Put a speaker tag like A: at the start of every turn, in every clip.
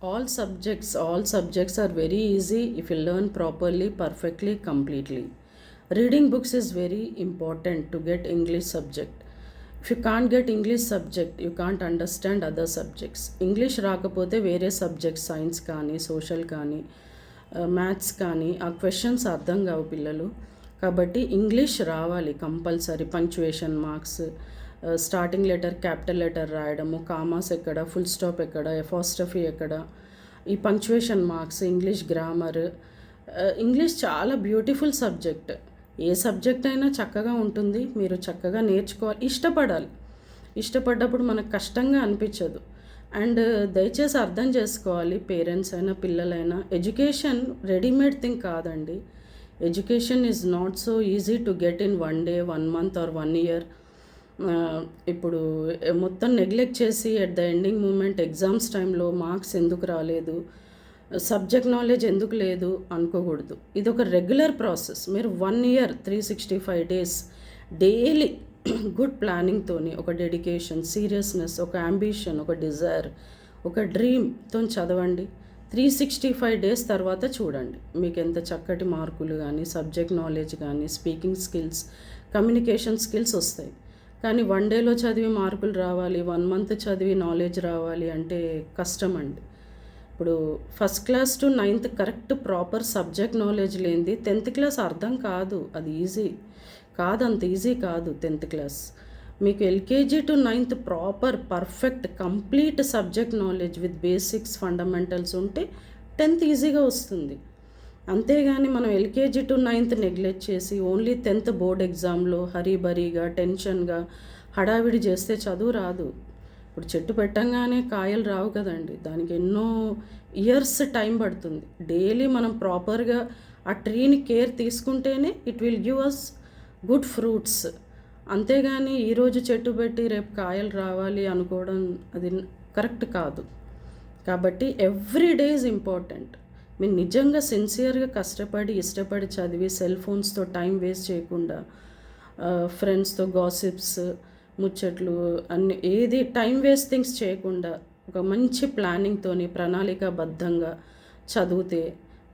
A: All subjects are very easy if you learn properly, perfectly, completely. Reading books is very important to get English subject. If you can't get English subject, you can't understand other subjects. English రాకపోతే వేరే subjects science కానీ social కానీ maths కానీ ఆ questions అర్థం కావు పిల్లలు. కాబట్టి ఇంగ్లీష్ రావాలి compulsory. Punctuation marks, starting letter capital letter రాయడము, కామాస్ ఎక్కడ, ఫుల్ స్టాప్ ఎక్కడ, ఎఫాస్టఫీ ఎక్కడ, ఈ punctuation marks, English grammar. English చాలా బ్యూటిఫుల్ సబ్జెక్ట్. ఏ సబ్జెక్ట్ అయినా చక్కగా ఉంటుంది, మీరు చక్కగా నేర్చుకోవాలి, ఇష్టపడాలి. ఇష్టపడ్డప్పుడు మనకు కష్టంగా అనిపించదు. అండ్ దయచేసి అర్థం చేసుకోవాలి, పేరెంట్స్ అయినా పిల్లలైనా, ఎడ్యుకేషన్ రెడీమేడ్ థింగ్ కాదండి. Education is not so easy to get in 1 day, 1 month or 1 year. ఇప్పుడు మొత్తం నెగ్లెక్ట్ చేసి at the ending moment exams టైంలో మార్క్స్ ఎందుకు రాలేదు, సబ్జెక్ట్ నాలెడ్జ్ ఎందుకు లేదు అనుకోకూడదు. ఇది ఒక రెగ్యులర్ ప్రాసెస్. మీరు 1 year 365 days డైలీ గుడ్ ప్లానింగ్తోని, ఒక డెడికేషన్, సీరియస్నెస్, ఒక అంబిషన్, ఒక డిజైర్, ఒక డ్రీమ్తో చదవండి. 365 days తర్వాత చూడండి మీకు ఎంత చక్కటి మార్కులు కానీ, సబ్జెక్ట్ నాలెడ్జ్ కానీ, స్పీకింగ్ స్కిల్స్, కమ్యూనికేషన్ స్కిల్స్ వస్తాయి. కానీ 1 dayలో చదివి మార్కులు రావాలి, 1 month చదివి నాలెడ్జ్ రావాలి అంటే కష్టం అండి. ఇప్పుడు first class to 9th correct proper subject knowledge లేనిది 10th class అర్థం కాదు. అది ఈజీ కాదు, అంత ఈజీ కాదు 10th class. మీకు LKG to 9th proper perfect complete subject knowledge with basics fundamentals ఉంటే 10th ఈజీగా వస్తుంది. అంతేగాని మనం ఎల్కేజీ టు 9th నెగ్లెక్ట్ చేసి ఓన్లీ 10th బోర్డ్ ఎగ్జామ్లో హరీబరీగా టెన్షన్గా హడావిడి చేస్తే చదువు రాదు. ఇప్పుడు చెట్టు పెట్టంగానే కాయలు రావు కదండి, దానికి ఎన్నో ఇయర్స్ టైం పడుతుంది. డైలీ మనం ప్రాపర్గా ఆ ట్రీని కేర్ తీసుకుంటేనే it will give us good fruits. అంతేగాని ఈరోజు చెట్టు పెట్టి రేపు కాయలు రావాలి అనుకోవడం అది కరెక్ట్ కాదు. కాబట్టి ఎవ్రీ డే ఈజ్ ఇంపార్టెంట్. మీరు నిజంగా సిన్సియర్గా కష్టపడి ఇష్టపడి చదివి సెల్ ఫోన్స్తో టైం వేస్ట్ చేయకుండా, ఫ్రెండ్స్తో గాసిప్స్, ముచ్చట్లు అన్ని ఏది టైం వేస్ట్ థింగ్స్ చేయకుండా ఒక మంచి ప్లానింగ్తోని ప్రణాళికాబద్ధంగా చదివితే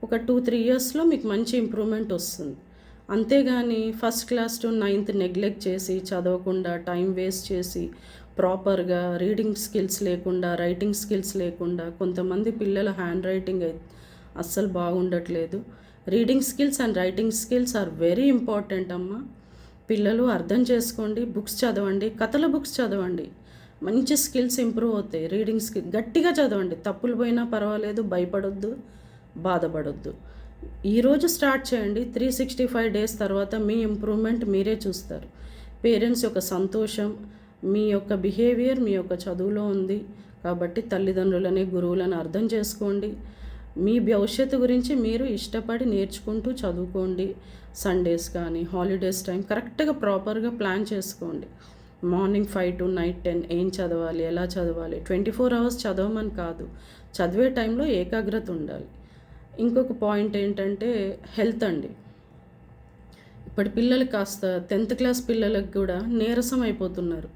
A: ఒక 2-3 yearsలో మీకు మంచి ఇంప్రూవ్మెంట్ వస్తుంది. అంతేగాని first class to 9th neglect చేసి చదవకుండా టైం వేస్ట్ చేసి ప్రాపర్గా రీడింగ్ స్కిల్స్ లేకుండా, రైటింగ్ స్కిల్స్ లేకుండా, కొంతమంది పిల్లల హ్యాండ్ రైటింగ్ అస్సలు బాగుండట్లేదు. Reading skills and writing skills are very important అమ్మా. పిల్లలు అర్థం చేసుకోండి, బుక్స్ చదవండి, కథల బుక్స్ చదవండి, మంచి స్కిల్స్ ఇంప్రూవ్ అవుతాయి. రీడింగ్ స్కిల్ గట్టిగా చదవండి, తప్పులు పోయినా పర్వాలేదు, భయపడొద్దు, బాధపడొద్దు. ఈరోజు స్టార్ట్ చేయండి, 365 days తర్వాత మీ ఇంప్రూవ్మెంట్ మీరే చూస్తారు. పేరెంట్స్ యొక్క సంతోషం మీ యొక్క బిహేవియర్ మీ యొక్క చదువులో ఉంది. కాబట్టి తల్లిదండ్రులని, గురువులను అర్థం చేసుకోండి. మీ భవిష్యత్తు గురించి మీరు ఇష్టపడి నేర్చుకుంటూ చదువుకోండి. సండేస్ కానీ హాలిడేస్ టైం కరెక్ట్గా ప్రాపర్గా ప్లాన్ చేసుకోండి. మార్నింగ్ 5 to night 10 ఏం చదవాలి, ఎలా చదవాలి, 24 hours చదవమని కాదు, చదివే టైంలో ఏకాగ్రత ఉండాలి. ఇంకొక పాయింట్ ఏంటంటే హెల్త్ అండి. ఇప్పటి పిల్లలు కాస్త 10th class పిల్లలకు కూడా నీరసం అయిపోతున్నారు.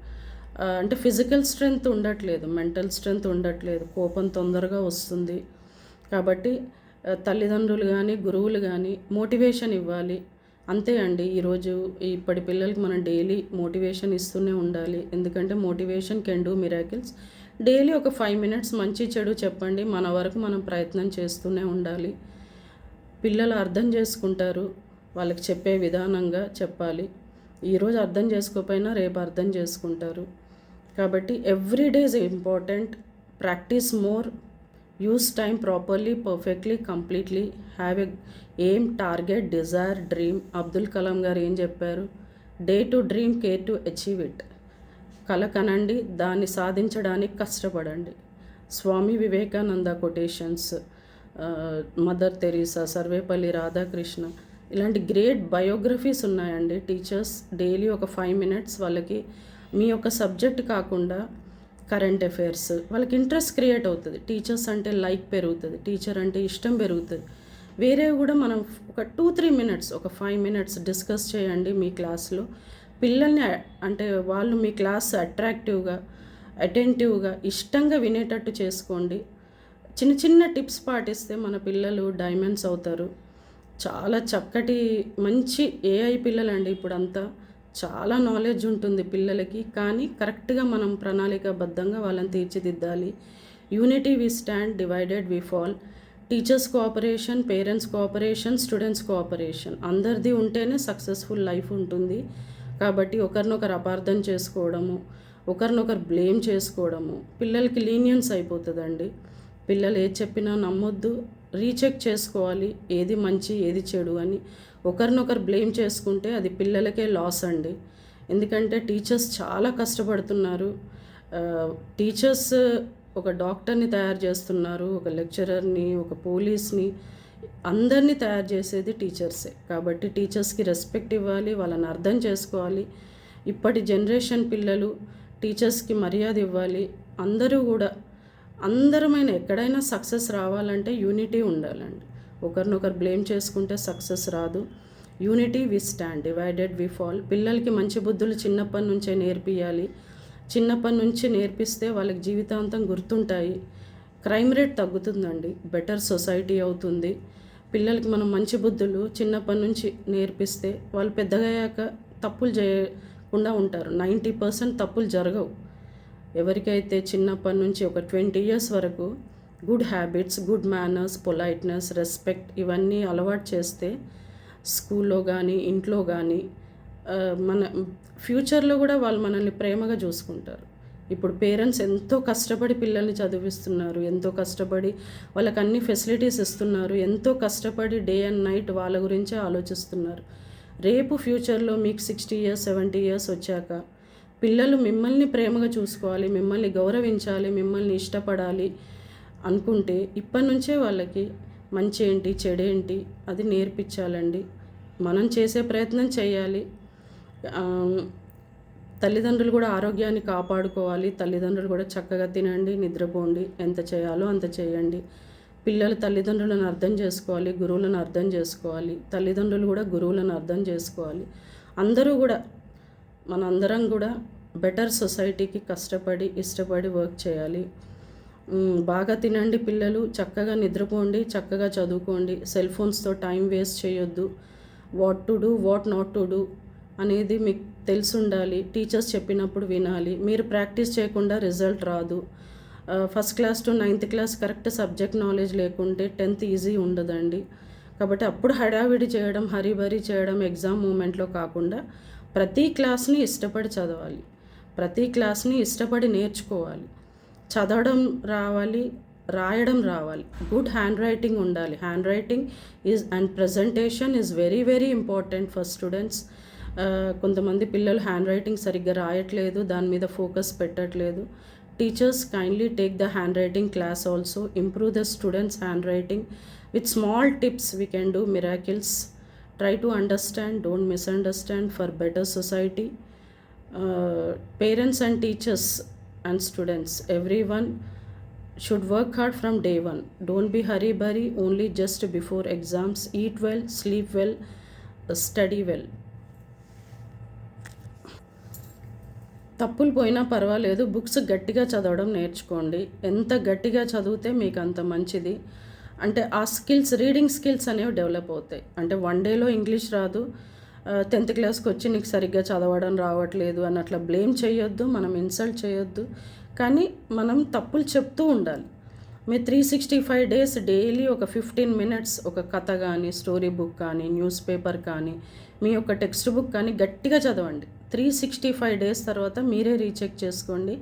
A: అంటే ఫిజికల్ స్ట్రెంగ్త్ ఉండట్లేదు, మెంటల్ స్ట్రెంగ్త్ ఉండట్లేదు, కోపం తొందరగా వస్తుంది. కాబట్టి తల్లిదండ్రులు కానీ గురువులు కానీ మోటివేషన్ ఇవ్వాలి. అంతే అండి. ఈరోజు ఇప్పటి పిల్లలకి మనం డైలీ మోటివేషన్ ఇస్తూనే ఉండాలి. ఎందుకంటే motivation can do miracles. Daily ఒక 5 minutes మంచి చెడు చెప్పండి, మన వరకు మనం ప్రయత్నం చేస్తూనే ఉండాలి. పిల్లలు అర్థం చేసుకుంటారు, వాళ్ళకి చెప్పే విధానంగా చెప్పాలి. ఈరోజు అర్థం చేసుకోకపోయినా రేపు అర్థం చేసుకుంటారు. కాబట్టి every day is important. Practice more, use time properly, perfectly, completely, have a aim, target, desire, dream. Abdul Kalam garu ఏం చెప్పారు? Dare to dream, care to achieve it. కల కనండి, దాన్ని సాధించడానికి కష్టపడండి. Swami Vivekananda quotations, Mother Teresa, Sarvepalli Radhakrishna, ఇలాంటి గ్రేట్ బయోగ్రఫీస్ ఉన్నాయండి. టీచర్స్ డైలీ ఒక 5 minutes వాళ్ళకి మీ యొక్క సబ్జెక్ట్ కాకుండా కరెంట్ అఫైర్స్, వాళ్ళకి ఇంట్రెస్ట్ క్రియేట్ అవుతుంది. టీచర్స్ అంటే లైక్ పెరుగుతుంది, టీచర్ అంటే ఇష్టం పెరుగుతుంది. వేరే కూడా మనం ఒక 2-3 minutes, ఒక 5 minutes డిస్కస్ చేయండి మీ క్లాస్లో. పిల్లల్ని అంటే వాళ్ళు మీ క్లాస్ అట్రాక్టివ్గా, అటెంటివ్గా, ఇష్టంగా వినేటట్టు చేసుకోండి. చిన్న చిన్న టిప్స్ పాటిస్తే మన పిల్లలు డైమండ్స్ అవుతారు. చాలా చక్కటి మంచి ఏఐ పిల్లలండి ఇప్పుడంతా. చాలా నాలెడ్జ్ ఉంటుంది పిల్లలకి. కానీ కరెక్ట్‌గా మనం ప్రణాళికాబద్ధంగా వాళ్ళని తీర్చిదిద్దాలి. Unity we stand, divided we fall. Teachers cooperation, parents cooperation, students cooperation అందరిది ఉంటేనే సక్సెస్‌ఫుల్ లైఫ్ ఉంటుంది. కాబట్టి ఒకరినొకరు అపార్థం చేసుకోవడము, ఒకరినొకరు బ్లేమ్ చేసుకోవడము పిల్లలకి లీనియన్స్ అయిపోతుందండి. పిల్లలు ఏది చెప్పినా నమ్మొద్దు, రీచెక్ చేసుకోవాలి ఏది మంచి ఏది చెడు అని. ఒకరినొకరు బ్లేమ్ చేసుకుంటే అది పిల్లలకే లాస్ అండి. ఎందుకంటే టీచర్స్ చాలా కష్టపడుతున్నారు. టీచర్స్ ఒక డాక్టర్ని తయారు చేస్తున్నారు, ఒక లెక్చరర్ని, ఒక పోలీస్ని, అందరినీ తయారు చేసేది టీచర్సే. కాబట్టి టీచర్స్కి రెస్పెక్ట్ ఇవ్వాలి, వాళ్ళని అర్థం చేసుకోవాలి. ఇప్పటి జనరేషన్ పిల్లలు టీచర్స్కి మర్యాద ఇవ్వాలి. అందరూ కూడా అందరమైన ఎక్కడైనా సక్సెస్ రావాలంటే యూనిటీ ఉండాలండి. ఒకరినొకరు బ్లేమ్ చేసుకుంటే సక్సెస్ రాదు. Unity we stand, divided we fall. పిల్లలకి మంచి బుద్ధులు చిన్నప్పటి నుంచే నేర్పియాలి. చిన్నప్పటి నుంచి నేర్పిస్తే వాళ్ళకి జీవితాంతం గుర్తుంటాయి. క్రైమ్ రేట్ తగ్గుతుందండి, బెటర్ సొసైటీ అవుతుంది. పిల్లలకి మనం మంచి బుద్ధులు చిన్నప్పటి నుంచి నేర్పిస్తే వాళ్ళు పెద్దగయ్యాక తప్పులు చేయకుండా ఉంటారు. 90% తప్పులు జరగవు. ఎవరికైతే చిన్నప్పటి నుంచి ఒక 20 years వరకు good habits, good manners, politeness, respect ఇవన్నీ అలవాటు చేస్తే స్కూల్లో కానీ ఇంట్లో కానీ మన ఫ్యూచర్లో కూడా వాళ్ళు మనల్ని ప్రేమగా చూసుకుంటారు. ఇప్పుడు పేరెంట్స్ ఎంతో కష్టపడి పిల్లల్ని చదివిస్తున్నారు, ఎంతో కష్టపడి వాళ్ళకి అన్ని ఫెసిలిటీస్ ఇస్తున్నారు, ఎంతో కష్టపడి డే అండ్ నైట్ వాళ్ళ గురించే ఆలోచిస్తున్నారు. రేపు ఫ్యూచర్లో మీకు 60 years 70 years వచ్చాక పిల్లలు మిమ్మల్ని ప్రేమగా చూసుకోవాలి, మిమ్మల్ని గౌరవించాలి, మిమ్మల్ని ఇష్టపడాలి అనుకుంటే ఇప్పటి నుంచే వాళ్ళకి మంచి ఏంటి చెడేంటి అది నేర్పించాలండి. మనం చేసే ప్రయత్నం చేయాలి. తల్లిదండ్రులు కూడా ఆరోగ్యాన్ని కాపాడుకోవాలి. తల్లిదండ్రులు కూడా చక్కగా తినండి, నిద్రపోండి, ఎంత చేయాలో అంత చేయండి. పిల్లలు తల్లిదండ్రులను అర్థం చేసుకోవాలి, గురువులను అర్థం చేసుకోవాలి. తల్లిదండ్రులు కూడా గురువులను అర్థం చేసుకోవాలి. అందరూ కూడా మనందరం కూడా బెటర్ సొసైటీకి కష్టపడి ఇష్టపడి వర్క్ చేయాలి. బాగా తినండి పిల్లలు, చక్కగా నిద్రపోండి, చక్కగా చదువుకోండి. సెల్ ఫోన్స్తో టైం వేస్ట్ చేయొద్దు. What to do, what not to do అనేది మీకు తెలిసి ఉండాలి. టీచర్స్ చెప్పినప్పుడు వినాలి. మీరు ప్రాక్టీస్ చేయకుండా రిజల్ట్ రాదు. First class to 9th class correct subject knowledge లేకుంటే 10th ఈజీ ఉండదండి. కాబట్టి అప్పుడు హడావిడి చేయడం, హరీబరీ చేయడం ఎగ్జామ్ మూమెంట్లో కాకుండా ప్రతి క్లాస్ని ఇష్టపడి చదవాలి, ప్రతి క్లాస్ని ఇష్టపడి నేర్చుకోవాలి. చదవడం రావాలి, రాయడం రావాలి, గుడ్ హ్యాండ్ రైటింగ్ ఉండాలి. Hand writing is and presentation is very very important for students. కొంతమంది పిల్లలు హ్యాండ్ రైటింగ్ సరిగ్గా రాయట్లేదు, దాని మీద ఫోకస్ పెట్టట్లేదు. Teachers kindly take the hand writing class also. Improve the students hand writing with small tips we can do miracles. Try to understand, don't misunderstand for better society. Parents and teachers and students, everyone should work hard from day one. Don't be hurry-burry only just before exams. Eat well, sleep well, study well. తప్పులు పోయినా పర్వాలేదు, books గట్టిగా చదవడం నేర్చుకోండి. ఎంత గట్టిగా చదివితే మీకు అంత మంచిది. అంటే ఆ స్కిల్స్, రీడింగ్ స్కిల్స్ అనేవి డెవలప్ అవుతాయి. అంటే 1 dayలో ఇంగ్లీష్ రాదు, 10th classకి వచ్చి నీకు సరిగ్గా చదవడం రావట్లేదు అని అట్లా బ్లేమ్ చేయొద్దు, మనం ఇన్సల్ట్ చేయొద్దు. కానీ మనం తప్పులు చెప్తూ ఉండాలి. మీ 365 days డైలీ ఒక 15 minutes ఒక కథ కానీ, స్టోరీ బుక్ కానీ, న్యూస్ పేపర్ కానీ, మీ యొక్క టెక్స్ట్ బుక్ కానీ గట్టిగా చదవండి. 365 days తర్వాత మీరే రీచెక్ చేసుకోండి.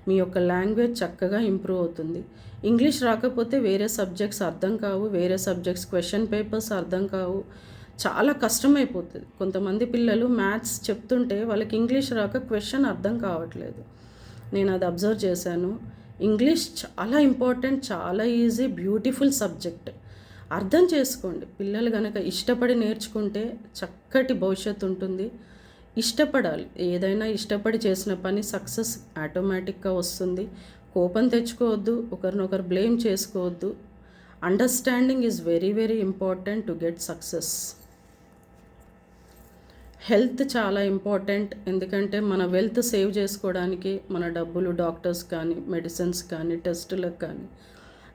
A: మీ యొక్క లాంగ్వేజ్ చక్కగా ఇంప్రూవ్ అవుతుంది. ఇంగ్లీష్ రాకపోతే వేరే సబ్జెక్ట్స్ అర్థం కావు, వేరే సబ్జెక్ట్స్ క్వశ్చన్ పేపర్స్ అర్థం కావు, చాలా కష్టమైపోతుంది. కొంతమంది పిల్లలు మ్యాథ్స్ చెప్తుంటే వాళ్ళకి ఇంగ్లీష్ రాక క్వశ్చన్ అర్థం కావట్లేదు. నేను అది అబ్జర్వ్ చేశాను. ఇంగ్లీష్ చాలా ఇంపార్టెంట్, చాలా ఈజీ, బ్యూటిఫుల్ సబ్జెక్ట్. అర్థం చేసుకోండి. పిల్లలు కనుక ఇష్టపడి నేర్చుకుంటే చక్కటి భవిష్యత్తు ఉంటుంది. ఇష్టపడాలి, ఏదైనా ఇష్టపడి చేసిన పని సక్సెస్ ఆటోమేటిక్గా వస్తుంది. కోపం తెచ్చుకోవద్దు, ఒకరినొకరు బ్లేమ్ చేసుకోవద్దు. Understanding is very very important to get success. Health చాలా ఇంపార్టెంట్. ఎందుకంటే మన వెల్త్ సేవ్ చేసుకోవడానికి మన డబ్బులు డాక్టర్స్ కానీ, మెడిసిన్స్ కానీ, టెస్టులకు కానీ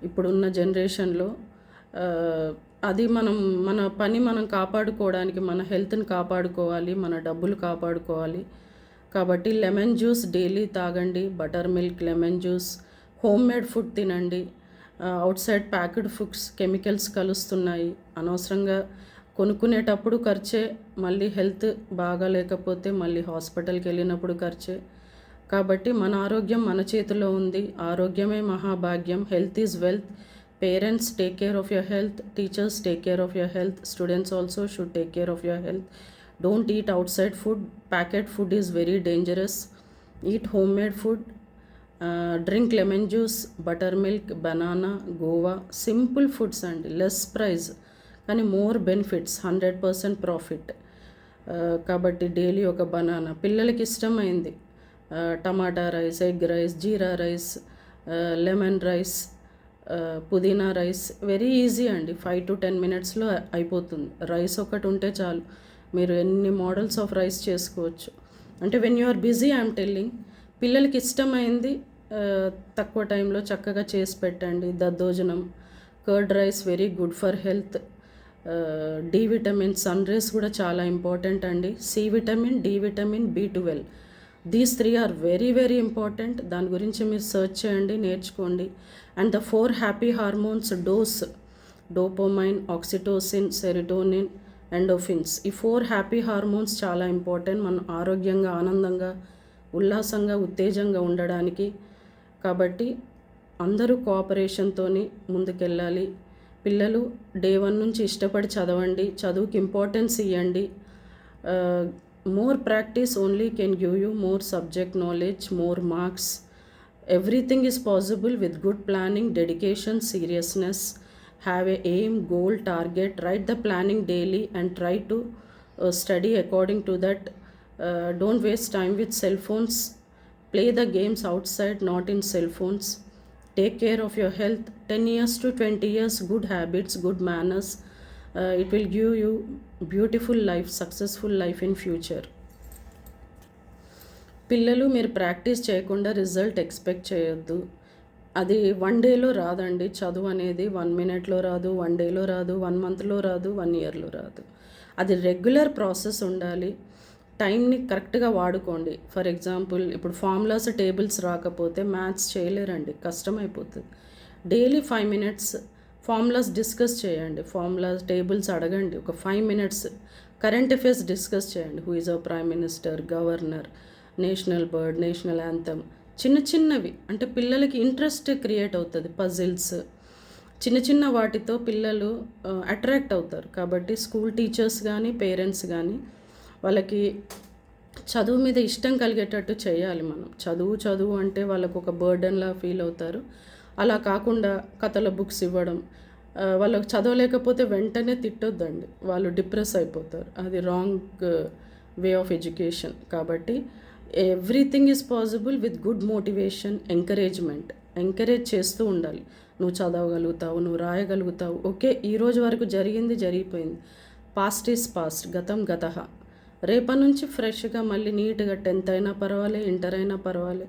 A: ఇప్పుడున్న జనరేషన్లో. అది మన పని మనం కాపాడుకోవడానికి, మన హెల్త్ని కాపాడుకోవాలి, మన డబ్బులు కాపాడుకోవాలి. కాబట్టి లెమన్ జ్యూస్ డైలీ తాగండి, butter milk, lemon juice, home made food తినండి. Outside packed foods chemicals కలుస్తున్నాయి, అనవసరంగా కొనుక్కునేటప్పుడు ఖర్చే, మళ్ళీ హెల్త్ బాగా లేకపోతే మళ్ళీ హాస్పిటల్కి వెళ్ళినప్పుడు ఖర్చే. కాబట్టి మన ఆరోగ్యం మన చేతిలో ఉంది. ఆరోగ్యమే మహాభాగ్యం. Health is wealth. Parents take care of your health, teachers take care of your health, students also should take care of your health. Don't eat outside food. Packet food is very dangerous. Eat homemade food. Drink lemon juice, buttermilk, banana, guava. Simple foods and less price. కానీ more benefits, 100% profit. కాబట్టి daily ఒక banana, పిల్లలకి ఇష్టమైంది టమాటా rice, egg rice, జీరా rice, lemon rice, పుదీనా rice. Very easy అండి, 5 to 10 minutesలో అయిపోతుంది. Rice ఒకటి ఉంటే చాలు, మీరు ఎన్ని మోడల్స్ ఆఫ్ రైస్ చేసుకోవచ్చు. అంటే when you are busy I'm telling, పిల్లలకి ఇష్టమైంది తక్కువ టైంలో చక్కగా చేసి పెట్టండి. దద్దోజనం, curd rice very good for health. D vitamin, sun rays కూడా చాలా ఇంపార్టెంట్ అండి. C vitamin, D vitamin, B12, these 3 are very very important. దాని గురించి మీరు సర్చ్ చేయండి, నేర్చుకోండి. And the 4 happy hormones dose, dopamine, oxytocin, serotonin, endorphins. ఈ 4 happy hormones చాలా ఇంపార్టెంట్ మనం ఆరోగ్యంగా, ఆనందంగా, ఉల్లాసంగా, ఉత్తేజంగా ఉండడానికి. కాబట్టి అందరూ కోఆపరేషన్తో ముందుకెళ్ళాలి. పిల్లలు డే 1 నుంచి ఇష్టపడి చదవండి, చదువుకి ఇంపార్టెన్స్ ఇవ్వండి. More practice only can give you more subject knowledge, more marks. Everything is possible with good planning, dedication, seriousness. Have a aim, goal, target, write the planning daily and try to study according to that. Don't waste time with cell phones. Play the games outside, not in cell phones. Take care of your health. 10 years to 20 years, good habits, good manners. It will give you beautiful life, successful life in future. పిల్లలు మీరు practice చేయకుండా result expect చేయొద్దు. అది 1 డేలో రాదండి. చదువు అనేది 1 మినిట్లో రాదు, 1 డేలో రాదు, 1 మంత్లో రాదు, 1 ఇయర్లో రాదు. అది రెగ్యులర్ ప్రాసెస్ ఉండాలి. టైంని కరెక్ట్గా వాడుకోండి. ఫర్ ఎగ్జాంపుల్, ఇప్పుడు ఫార్ములాస్, టేబుల్స్ రాకపోతే మ్యాథ్స్ చేయలేరండి, కష్టమైపోతుంది. డైలీ 5 minutes ఫార్ములాస్ డిస్కస్ చేయండి, ఫార్ములాస్, టేబుల్స్ అడగండి. ఒక 5 minutes కరెంట్ అఫైర్స్ డిస్కస్ చేయండి. Who is our prime minister, governor, national bird, national anthem. చిన్న చిన్నవి అంటే పిల్లలకి ఇంట్రెస్ట్ క్రియేట్ అవుతుంది. పజిల్స్, చిన్న చిన్న వాటితో పిల్లలు అట్రాక్ట్ అవుతారు. కాబట్టి స్కూల్ టీచర్స్ కానీ, పేరెంట్స్ కానీ వాళ్ళకి చదువు మీద ఇష్టం కలిగేటట్టు చేయాలి. మనం చదువు అంటే వాళ్ళకు ఒక బర్డన్లా ఫీల్ అవుతారు. అలా కాకుండా కథల బుక్స్ ఇవ్వడం, వాళ్ళకు చదవలేకపోతే వెంటనే తిట్టొద్దండి, వాళ్ళు డిప్రెస్ అయిపోతారు. అది రాంగ్ వే ఆఫ్ ఎడ్యుకేషన్. కాబట్టి everything is possible with good motivation, encouragement. Encourage చేస్తూ ఉండాలి. నువ్వు చదవగలుగుతావు, నువ్వు రాయగలుగుతావు. ఓకే, ఈరోజు వరకు జరిగింది జరిగిపోయింది. పాస్ట్ ఈజ్ పాస్ట్, గతం గతః. రేపటి నుంచి ఫ్రెష్గా మళ్ళీ నీట్గా 10th అయినా పర్వాలే, ఇంటర్ అయినా పర్వాలే.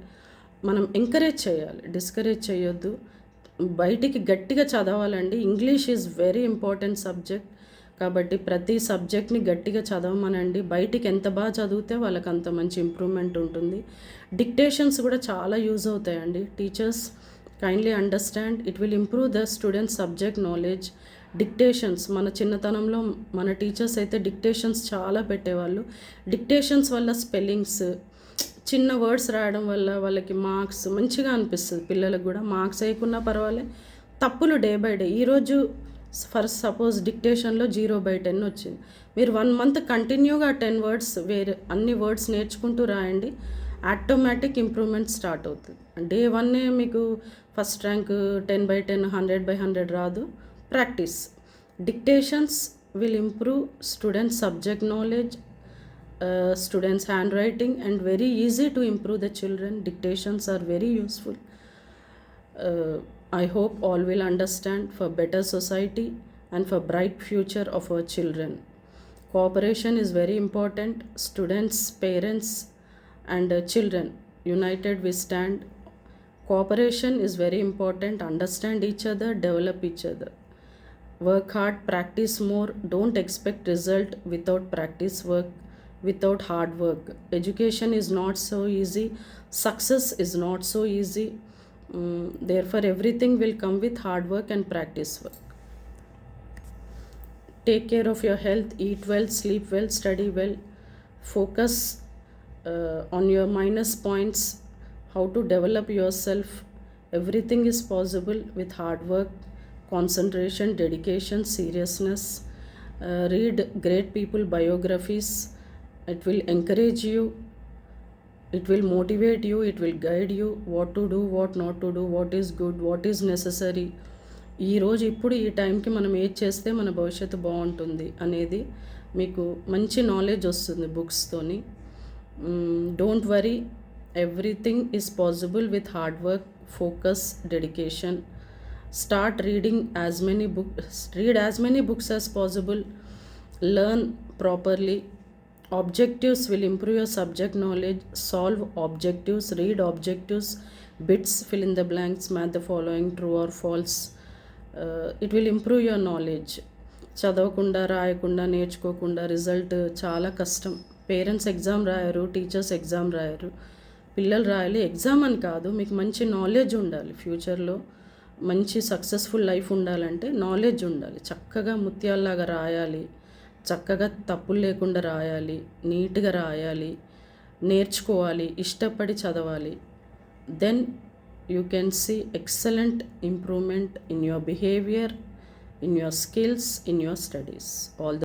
A: మనం ఎంకరేజ్ చేయాలి, డిస్కరేజ్ చేయొద్దు. బయటికి గట్టిగా చదవాలండి. English is very important subject. కాబట్టి ప్రతి సబ్జెక్ట్ని గట్టిగా చదవమనండి. బయటికి ఎంత బాగా చదివితే వాళ్ళకి అంత మంచి ఇంప్రూవ్మెంట్ ఉంటుంది. డిక్టేషన్స్ కూడా చాలా యూజ్ అవుతాయండి. Teachers kindly understand, it will improve the students subject knowledge. Dictations, మన చిన్నతనంలో మన టీచర్స్ అయితే డిక్టేషన్స్ చాలా పెట్టేవాళ్ళు. డిక్టేషన్స్ వల్ల స్పెల్లింగ్స్, చిన్న వర్డ్స్ రాయడం వల్ల వాళ్ళకి మార్క్స్ మంచిగా అనిపిస్తుంది. పిల్లలకు కూడా మార్క్స్ వేయకున్నా పర్వాలే, తప్పులు డే బై డే. ఈరోజు ఫర్ సపోజ్ డిక్టేషన్లో 0/10 వచ్చింది. మీరు 1 month కంటిన్యూగా 10 words వేరే అన్ని వర్డ్స్ నేర్చుకుంటూ రాయండి. ఆటోమేటిక్ ఇంప్రూవ్మెంట్ స్టార్ట్ అవుతుంది. డే 1 మీకు ఫస్ట్ ర్యాంక్ 10/10, 100/100 రాదు. Practice. Dictations will improve students subject knowledge, students handwriting, and very easy to improve the children. Dictations are very useful. I hope all will understand for better society and for bright future of our children. Cooperation is very important. Students, parents and children, united we stand. Cooperation is very important. Understand each other, develop each other. Work hard, practice more. Don't expect result without practice work, without hard work. Education is not so easy. Success is not so easy. Therefore, everything will come with hard work and practice work. Take care of your health, eat well, sleep well, study well. Focus on your minus points, how to develop yourself. Everything is possible with hard work, concentration, dedication, seriousness. Read great people biographies. It will encourage you, it will motivate you, it will guide you what to do, what not to do, what is good, what is necessary. ఈరోజు ఇప్పుడు ఈ టైంకి మనం ఏది చేస్తే మన భవిష్యత్తు బాగుంటుంది అనేది మీకు మంచి నాలెడ్జ్ వస్తుంది బుక్స్తోని. Don't worry, everything is possible with hard work, focus, dedication. Start reading read as many books as possible. Learn properly. Objectives will improve your subject knowledge. Solve objectives, read objectives, bits, fill in the blanks, match the following, true or false. It will improve your knowledge. చదవకుండా, రాయకుండా, నేర్చుకోకుండా result చాలా కష్టం. Parents exam రాయరు, teachers exam రాయరు, పిల్లలు రాయాలి. Exam అని కాదు, మీకు మంచి నాలెడ్జ్ ఉండాలి. ఫ్యూచర్లో మంచి సక్సెస్ఫుల్ లైఫ్ ఉండాలంటే నాలెడ్జ్ ఉండాలి. చక్కగా ముత్యాల్లాగా రాయాలి, చక్కగా తప్పులు లేకుండా రాయాలి, నీట్గా రాయాలి, నేర్చుకోవాలి, ఇష్టపడి చదవాలి. Then you can see excellent improvement in your behaviour, in your skills, in your studies. All the